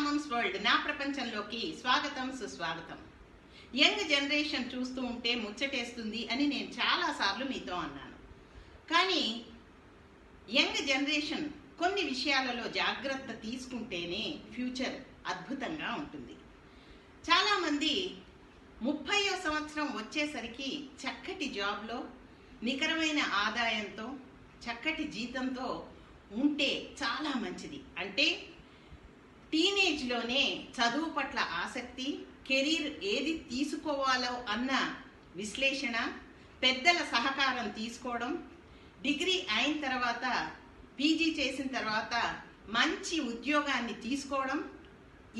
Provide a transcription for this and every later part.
Mumps world నా ప్రపంచంలోకి స్వాగతం సుస్వాగతం. యంగ్ జనరేషన్ చూస్తూ ఉంటే ముచ్చటేస్తుంది అని నేను చాలాసార్లు మీతో అన్నాను. కానీ యంగ్ జనరేషన్ కొన్ని విషయాలలో జాగ్రత్త తీసుకుంటేనే ఫ్యూచర్ అద్భుతంగా ఉంటుంది. చాలామంది 30వ సంవత్సరం వచ్చేసరికి చక్కటి జాబ్లో నికరమైన ఆదాయంతో చక్కటి జీతంతో ఉంటే చాలా మంచిది. అంటే టీనేజ్లోనే చదువు పట్ల ఆసక్తి, కెరీర్ ఏది తీసుకోవాలో అన్న విశ్లేషణ, పెద్దల సహకారం తీసుకోవడం, డిగ్రీ అయిన తర్వాత పీజీ చేసిన తర్వాత మంచి ఉద్యోగాన్ని తీసుకోవడం,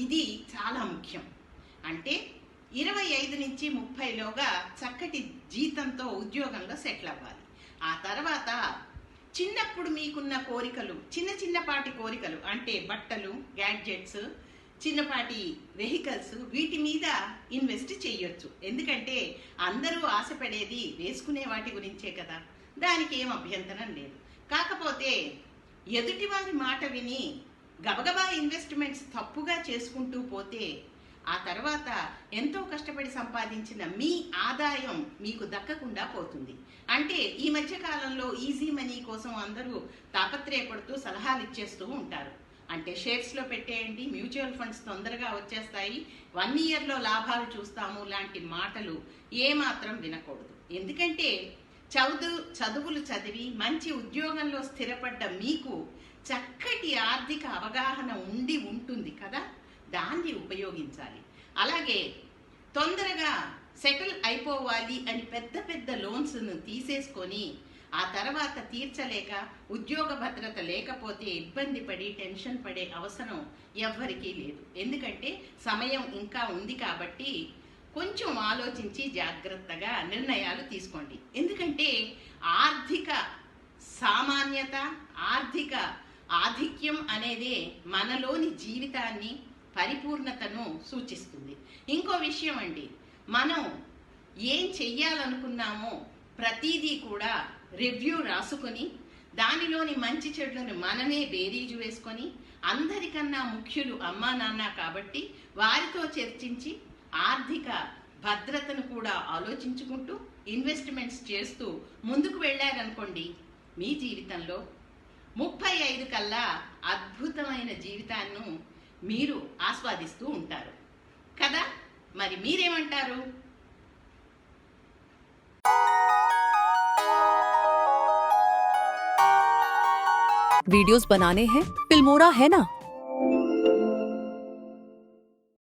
ఇది చాలా ముఖ్యం. అంటే 25 నుంచి 30లోగా చక్కటి జీతంతో ఉద్యోగంలో సెటిల్ అవ్వాలి. ఆ తర్వాత చిన్నప్పుడు మీకున్న కోరికలు, చిన్నపాటి కోరికలు అంటే బట్టలు, గ్యాడ్జెట్స్, చిన్నపాటి వెహికల్స్, వీటి మీద ఇన్వెస్ట్ చేయొచ్చు. ఎందుకంటే అందరూ ఆశపడేది వేసుకునే వాటి గురించే కదా, దానికి ఏం అభ్యంతరం లేదు. కాకపోతే ఎదుటివారి మాట విని గబగబా ఇన్వెస్ట్మెంట్స్ తప్పుగా చేసుకుంటూ పోతే ఆ తర్వాత ఎంతో కష్టపడి సంపాదించిన మీ ఆదాయం మీకు దక్కకుండా పోతుంది. అంటే ఈ మధ్య కాలంలో ఈజీ మనీ కోసం అందరూ తాపత్రయపడుతూ సలహాలు ఇచ్చేస్తూ ఉంటారు. అంటే షేర్స్లో పెట్టేయండి, మ్యూచువల్ ఫండ్స్ తొందరగా వచ్చేస్తాయి, 1 ఇయర్లో లాభాలు చూస్తాము లాంటి మాటలు ఏమాత్రం వినకూడదు. ఎందుకంటే చదువులు చదివి మంచి ఉద్యోగంలో స్థిరపడ్డ మీకు చక్కటి ఆర్థిక అవగాహన ఉంటుంది కదా, దాన్ని ఉపయోగించాలి. అలాగే తొందరగా సెటిల్ అయిపోవాలి అని పెద్ద లోన్స్ను తీసేసుకొని ఆ తర్వాత తీర్చలేక ఉద్యోగ భద్రత లేకపోతే ఇబ్బంది పడి టెన్షన్ పడే అవసరం ఎవ్వరికీ లేదు. ఎందుకంటే సమయం ఇంకా ఉంది కాబట్టి కొంచెం ఆలోచించి జాగ్రత్తగా నిర్ణయాలు తీసుకోండి. ఎందుకంటే ఆర్థిక సామాన్యత, ఆర్థిక ఆధిక్యం అనేదే మనలోని జీవితాన్ని, పరిపూర్ణతను సూచిస్తుంది. ఇంకో విషయం అండి, మనం ఏం చెయ్యాలనుకున్నామో ప్రతిదీ కూడా రివ్యూ రాసుకొని దానిలోని మంచి చెడులను మనమే బేరీజు వేసుకొని, అందరికన్నా ముఖ్యులు అమ్మా నాన్న కాబట్టి వారితో చర్చించి ఆర్థిక భద్రతను కూడా ఆలోచించుకుంటూ ఇన్వెస్ట్మెంట్స్ చేస్తూ ముందుకు వెళ్ళారనుకోండి, మీ జీవితంలో 35 కల్లా అద్భుతమైన జీవితాన్ని మీరు ఆస్వాదిస్తూ ఉంటారు కదా. మరి మీరేమంటారు? वीडियोस बनाने हैं, फिल्मोरा है ना।